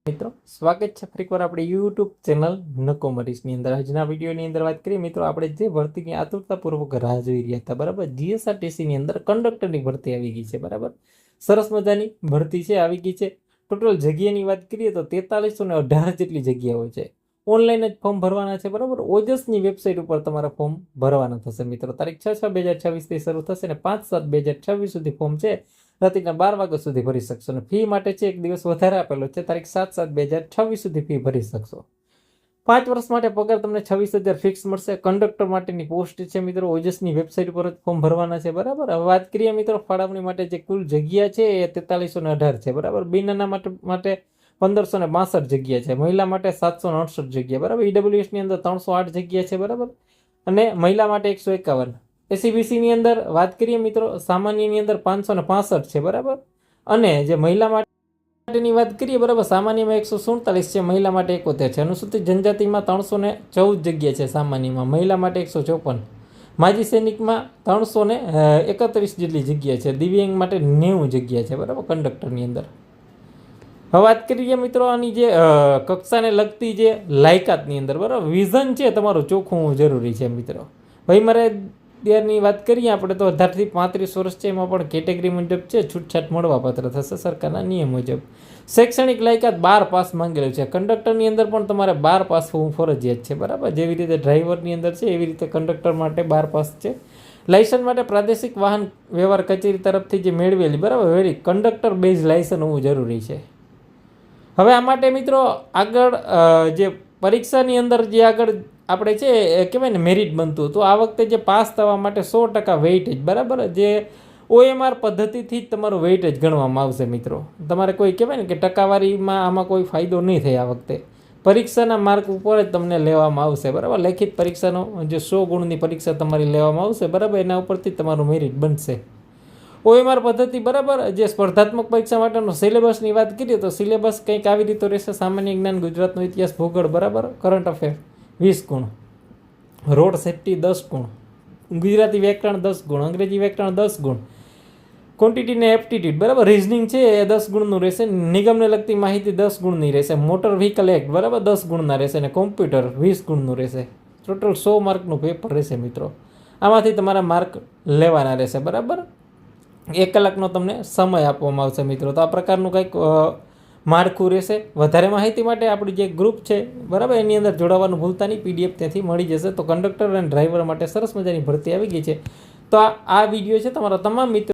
મિત્રો સ્વાગત છે ફરીકવાર આપણી યુટ્યુબ ચેનલ નકોમરીસની અંદર. આજના વિડીયોની અંદર વાત કરીએ મિત્રો, આપણે જે ભરતીની આતુરતાપૂર્વક રાહ જોઈ રહ્યા હતા, બરાબર, જીએસઆરટીસીની અંદર કંડક્ટરની ભરતી આવી ગઈ છે. બરાબર, સરસ મજાની ભરતી છે, આવી ગઈ છે. ટોટલ જગ્યાની વાત કરીએ તો 4318 જેટલી જગ્યાઓ છે. ઓનલાઈન જ ફોર્મ ભરવાના છે. બરાબર, ઓજસની વેબસાઇટ ઉપર તમારા ફોર્મ ભરવાના થશે મિત્રો. તારીખ 6/6/2026 શરૂ થશે અને 5/7/2026 સુધી ફોર્મ છે રાત્રિના 12 વાગ્યા સુધી ભરી શકશો. અને ફી માટે છે એક દિવસ વધારે આપેલો છે, તારીખ 7/7/2026 સુધી ફી ભરી શકશો. 5 વર્ષ માટે પગાર તમને 26,000 ફિક્સ મળશે. કંડક્ટર માટેની પોસ્ટ છે મિત્રો, ઓજસની વેબસાઇટ પર જ ફોર્મ ભરવાના છે. બરાબર, હવે વાત કરીએ મિત્રો ફાળવણી માટે જે કુલ જગ્યા છે એ 4318 છે. બરાબર, બિનના માટે 1562 જગ્યા છે. મહિલા માટે 768 જગ્યા. બરાબર, ઈડબ્લ્યુએસ ની અંદર 308 જગ્યા છે. બરાબર, અને મહિલા માટે 151. એસીબીસી ની અંદર વાત કરીએ મિત્રો, સામાન્યની અંદર 565 છે. બરાબર, અને જે મહિલા માટેની વાત કરીએ, બરાબર, સામાન્યમાં 147 છે, મહિલા માટે 71 છે. અનુસૂચિત જનજાતિમાં 314 જગ્યા છે સામાન્યમાં, મહિલા માટે 154. માજી સૈનિકમાં 331 જેટલી જગ્યા છે. દિવ્યાંગ માટે 90 જગ્યા છે. બરાબર, કંડક્ટરની અંદર. હવે વાત કરીએ મિત્રો આની જે કક્ષાને લગતી જે લાયકાતની અંદર, બરાબર, વિઝન છે તમારું ચોખ્ખું જરૂરી છે મિત્રો. ભાઈ મારે ની વાત કરીએ આપણે તો 18 થી 35 વર્ષ છે, એમાં પણ કેટેગરી મુજબ છે છૂટછાટ મળવાપાત્ર થશે સરકારના નિયમ મુજબ. શૈક્ષણિક લાયકાત 12 પાસ માંગેલું છે. કંડક્ટરની અંદર પણ તમારે 12 પાસ હોવું ફરજિયાત છે. બરાબર, જેવી રીતે ડ્રાઈવરની અંદર છે એવી રીતે કંડક્ટર માટે 12 પાસ છે. લાયસન્સ માટે પ્રાદેશિક વાહન વ્યવહાર કચેરી તરફથી જે મેળવેલી, બરાબર, વેરી કંડક્ટર બેઝ લાયસન્સ હોવું જરૂરી છે. હવે આ માટે મિત્રો આગળ જે પરીક્ષાની અંદર જે આગળ આપણે છે કહેવાય ને મેરિટ બનતું, તો આ વખતે જે પાસ થવા માટે 100% વેઇટેજ, બરાબર, જે OMR પદ્ધતિથી જ તમારું વેઇટેજ ગણવામાં આવશે મિત્રો. તમારે કોઈ કહેવાય ને કે ટકાવારીમાં આમાં કોઈ ફાયદો નહીં થાય. આ વખતે પરીક્ષાના માર્ક ઉપર જ તમને લેવામાં આવશે. બરાબર, લેખિત પરીક્ષાનો જે 100 ગુણની પરીક્ષા તમારી લેવામાં આવશે. બરાબર, એના ઉપરથી તમારું મેરિટ બનશે. OMR પદ્ધતિ, બરાબર, જે સ્પર્ધાત્મક પરીક્ષા માટેનો સિલેબસની વાત કરીએ તો સિલેબસ કંઈક આવી રીતે રહેશે. સામાન્ય જ્ઞાન, ગુજરાતનો ઇતિહાસ, ભૂગોળ, બરાબર, કરંટ અફેર 20 ગુણ, રોડ સેફ્ટી 10 ગુણ, ગુજરાતી વ્યાકરણ 10 ગુણ, અંગ્રેજી વ્યાકરણ 10 ગુણ, ક્વોન્ટિટી ને એપ્ટિટ્યૂડ, બરાબર, રીઝનિંગ છે એ 10 ગુણનું રહેશે. નિગમને લગતી માહિતી 10 ગુણની રહેશે. મોટર વ્હીકલ એક્ટ, બરાબર, 10 ગુણના રહેશે. અને કોમ્પ્યુટર 20 ગુણનું રહેશે. ટોટલ 100 માર્કનું પેપર રહેશે મિત્રો. આમાંથી તમારા માર્ક લેવાના રહેશે. બરાબર, 1 કલાકનો તમને સમય આપવામાં આવશે મિત્રો. તો આ પ્રકારનું કંઈક માળખું રહેશે. વધારે માહિતી માટે આપણી જે ગ્રુપ છે, બરાબર, એની અંદર જોડાવાનું ભૂલતા નહીં. PDF ત્યાંથી મળી જશે. તો કંડક્ટર અને ડ્રાઈવર માટે સરસ મજાની ભરતી આવી ગઈ છે. તો આ વિડીયો છે તમારા તમામ મિત્રો